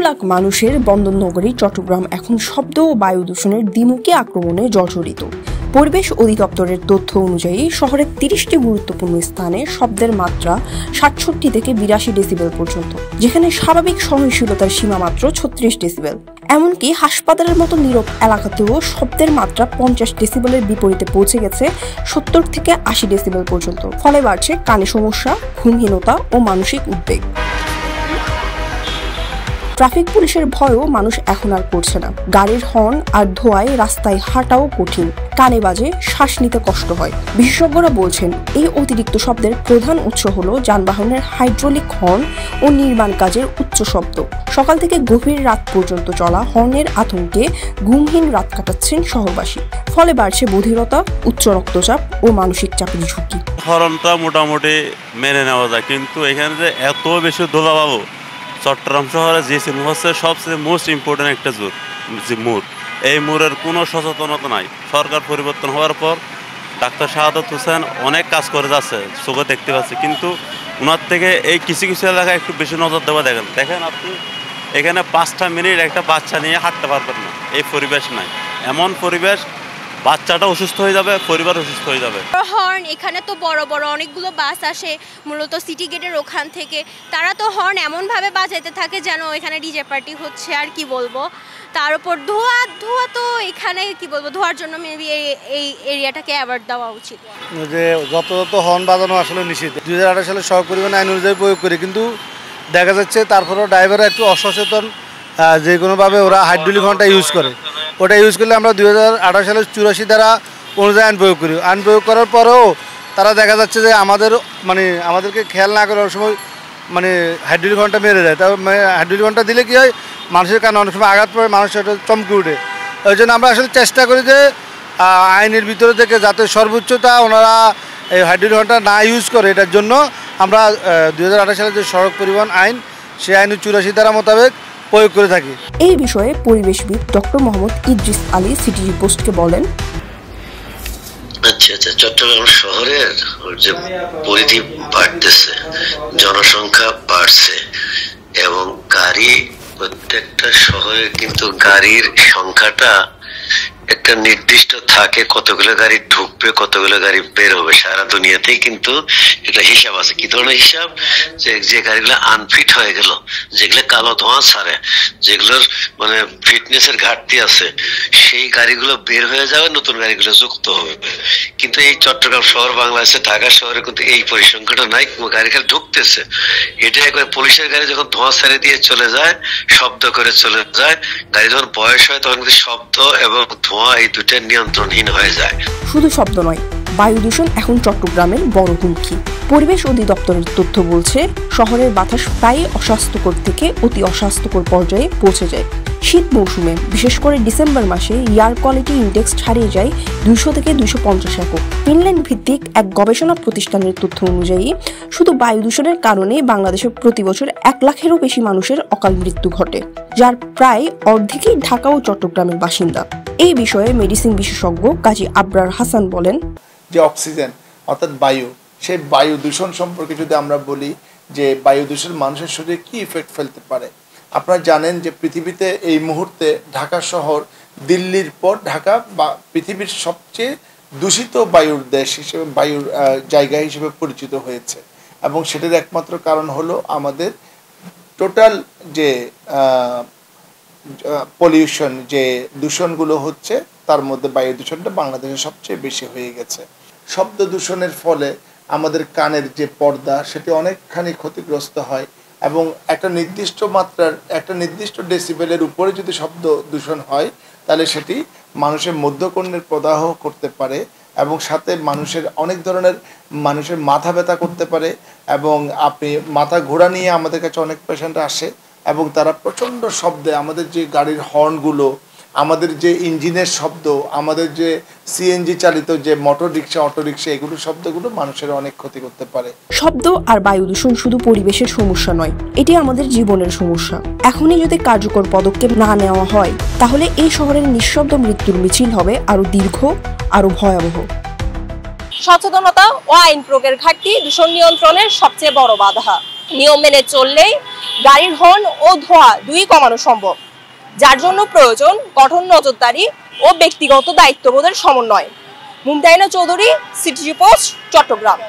লাখ মানুষের বন্দরনগরী চট্টগ্রাম এখন শব্দ ও বায়ু দূষণের দ্বিমুখী আক্রমণে জর্জরিত। পরিবেশ অধিদপ্তরের তথ্য অনুযায়ী শহরের ৩০টি গুরুত্বপূর্ণ স্থানে শব্দের মাত্রা ৬৭ থেকে ৮২ ডেসিবেল পর্যন্ত, যেখানে স্বাভাবিক সহনশীলতার সীমা মাত্র ৩৬ ডেসিবেল। এমনকি হাসপাতালের মতো নীরব এলাকাতেও শব্দের মাত্রা ৫০ ডেসিবেলের বিপরীতে পৌঁছে গেছে ৭০ থেকে ৮০ ডেসিবেল পর্যন্ত। ফলে বাড়ছে কানে সমস্যা, ঘুমহীনতা ও মানসিক উদ্বেগ। ট্রাফিক পুলিশের ভয়ও মানুষ এখন আর করছে না। গাড়ির হর্ন আর ধোঁয়ায় রাস্তায় হাঁটাও কঠিন, কানে বাজে, শ্বাস নিতে কষ্ট হয়। বিশেষজ্ঞরা বলছেন এই অতিরিক্ত শব্দের প্রধান উৎস হলো যানবাহনের হাইড্রোলিক হর্ন ও নির্মাণ কাজের উচ্চ শব্দ। সকাল থেকে গভীর রাত পর্যন্ত চলা হর্নের আতঙ্কে ঘুমহীন রাত কাটাচ্ছেন শহরবাসী। ফলে বাড়ছে বধিরতা, উচ্চ রক্তচাপ ও মানসিক চাপের ঝুঁকি। হর্নটা মোটামুটি মেনে নেওয়া যায়, কিন্তু এখানে যে এত বেশি ধুলাবালু, চট্টগ্রাম শহরে যে সিনেমা হচ্ছে সবচেয়ে মোস্ট ইম্পর্টেন্ট একটা মোড়, এই মোড়ের কোনো সচেতনতা নাই। সরকার পরিবর্তন হওয়ার পর ডাক্তার শাহাদাত হোসেন অনেক কাজ করে যাচ্ছে, চোখে দেখতে পাচ্ছে, কিন্তু ওনার থেকে এই কিছু কিছু এলাকায় একটু বেশি নজর দেওয়া দেখেন আপনি এখানে 5টা মিনিট একটা বাচ্চা নিয়ে হাঁটতে পারবেন না, এই পরিবেশ নাই। এমন পরিবেশ, বাচ্চাটা অসুস্থ হয়ে যাবে, পরিবার অসুস্থ হয়ে যাবে। হর্ন এখানে তো বড় বড় অনেকগুলো বাস আসে মূলত সিটি গেটের ওখান থেকে, তারা তো হর্ন এমনভাবে বাজাইতে থাকে যেন এখানে ডিজে পার্টি হচ্ছে। আর কি বলবো, তার উপর ধোঁয়া তো এখানে কি বলবো, ধোঁয়ার জন্য মেবি এই এরিয়াটাকে অ্যাভয়েড দেওয়া উচিত। যে যত হর্ন বাজানো আসলে নিষিদ্ধ। 2018 সালে সড়ক পরিবহন আইন অনুযায়ী প্রয়োগ করে, কিন্তু দেখা যাচ্ছে তারপরেও ড্রাইভাররা একটু অসচেতন, যে কোনোভাবে ওরা হাইড্রোলিক হর্নটা ইউজ করে। ওটা ইউজ করলে আমরা 2018 সালের 84 ধারা অনুযায়ী আইন প্রয়োগ করি। আইন প্রয়োগ করার পরেও তারা দেখা যাচ্ছে যে আমাদেরকে খেয়াল না করার সময় হাইড্রোলিক হর্নটা মেরে দেয়। তাও হাইড্রোলিক হর্নটা দিলে কী হয়, মানুষের কানে অনেক সময় আঘাত পড়ে, মানুষ এটা চমকে উঠে। ওই জন্য আমরা আসলে চেষ্টা করি যে আইনের ভিতরে থেকে যাতে সর্বোচ্চতা ওনারা এই হাইড্রোলিক হর্নটা না ইউজ করে। এটার জন্য আমরা 2018 সালের যে সড়ক পরিবহন আইন, সেই আইনের 84 ধারা মোতাবেক প্রয়োগ করে থাকি। এই বিষয়ে পরিবেশবিদ ডক্টর মোহাম্মদ ইদ্রিস আলী সিটিভি পোস্টকে বলেন, আচ্ছা, চট্টগ্রাম শহরের যে পরিধি বাড়তেছে, জনসংখ্যা বাড়ছে এবং গাড়ি, প্রত্যেকটা শহরে কিন্তু গাড়ির সংখ্যাটা একটা নির্দিষ্ট থাকে, কতগুলো গাড়ি ঢুকবে, কতগুলো গাড়ি বের হবে। সারা দুনিয়াতেই কিন্তু একটা হিসাব আছে। কি ধরনের হিসাব? যে গাড়িগুলো আনফিট হয়ে গেল, যেগুলো কালো ধোঁয়া ছাড়ে, যেগুলোর ফিটনেসের ঘাটতি আছে, সেই গাড়িগুলো বের হয়ে যাবে, নতুন গাড়িগুলো যুক্ত হবে। কিন্তু এই চট্টগ্রাম শহর, বাংলাদেশে ঢাকা শহরে কিন্তু এই পরিসংখ্যাটা নাই, গাড়ি খালি ঢুকতেছে। এটা একবার পুলিশের গাড়ি যখন ধোঁয়া ছেড়ে দিয়ে চলে যায়, শব্দ করে চলে যায়, গাড়ি যখন বয়স হয় তখন কিন্তু শব্দ এবং ধোঁয়া এই দুটো নিয়ন্ত্রণহীন হয়ে যায়। শুধু শব্দ নয়, বায়ু দূষণ এখন চট্টগ্রামের বড় হুমকি। পরিবেশ অধিদপ্তরের তথ্য বলছে, শহরের বাতাস প্রায় অস্বাস্থ্যকর থেকে অতি অস্বাস্থ্যকর পর্যায়ে পৌঁছে যায়। শীত মৌসুমে, বিশেষ করে ডিসেম্বর মাসে, এয়ার কোয়ালিটি ইন্ডেক্স ছাড়িয়ে যায় 200 থেকে 250 একক। ফিনল্যান্ড ভিত্তিক এক গবেষণা প্রতিষ্ঠানের তথ্য অনুযায়ী শুধু বায়ু দূষণের কারণে বাংলাদেশে প্রতি বছর 1 লাখেরও বেশি মানুষের অকাল মৃত্যু ঘটে, যার প্রায় অর্ধেকই ঢাকা ও চট্টগ্রামের বাসিন্দা। এই বিষয়ে মেডিসিন বিশেষজ্ঞ কাজী আবরার হাসান বলেন, যে অক্সিজেন অর্থাৎ বায়ু, সেই বায়ু দূষণ সম্পর্কে যদি আমরা বলি যে বায়ু দূষণ মানুষের শরীরে কী ইফেক্ট ফেলতে পারে। আপনারা জানেন যে পৃথিবীতে এই মুহূর্তে ঢাকা শহর, দিল্লির পর ঢাকা বা পৃথিবীর সবচেয়ে দূষিত বায়ুর দেশ হিসেবে, বায়ুর জায়গা হিসেবে পরিচিত হয়েছে। এবং সেটার একমাত্র কারণ হলো আমাদের টোটাল যে পলিউশন, যে দূষণগুলো হচ্ছে, তার মধ্যে বায়ু দূষণটা বাংলাদেশে সবচেয়ে বেশি হয়ে গেছে। শব্দ দূষণের ফলে আমাদের কানের যে পর্দা, সেটি অনেকখানি ক্ষতিগ্রস্ত হয় এবং একটা নির্দিষ্ট মাত্রার, একটা নির্দিষ্ট ডেসিবেলের উপরে যদি শব্দ দূষণ হয়, তাহলে সেটি মানুষের মধ্যকর্ণের প্রদাহ করতে পারে এবং সাথে অনেক ধরনের মানুষের মাথা ব্যথা করতে পারে। এবং আপনি মাথা ঘোরা নিয়ে আমাদের কাছে অনেক পেশেন্ট আসে এবং তারা প্রচণ্ড শব্দে, আমাদের যে গাড়ির হর্নগুলো, আমাদের যে ইঞ্জিনের শব্দ, আমাদের যে সিএনজি চালিত যে মোটর রিক্সা, অটো রিক্সা, এগুলোর শব্দগুলো মানুষের অনেক ক্ষতি করতে পারে। শব্দ আর বায়ু দূষণ শুধু পরিবেশের সমস্যা নয়, এটি আমাদের জীবনের সমস্যা। এখনই যদি কার্যকর পদক্ষেপ না নেওয়া হয়, তাহলে এই শহরের নিঃশব্দ মৃত্যুর মিছিল হবে আরো দীর্ঘ, আরো ভয়াবহ। সচেতনতা ও আইন প্রয়োগের ঘাটতি দূষণ নিয়ন্ত্রণের সবচেয়ে বড় বাধা। নিয়ম মেনে চললেই গাড়ির হর্ন ও ধোঁয়া দুই কমানো সম্ভব, যার জন্য প্রয়োজন কঠোর নজরদারি ও ব্যক্তিগত দায়িত্ববোধের সমন্বয়। Mumtahina Chowdhury, city post, Chittagong.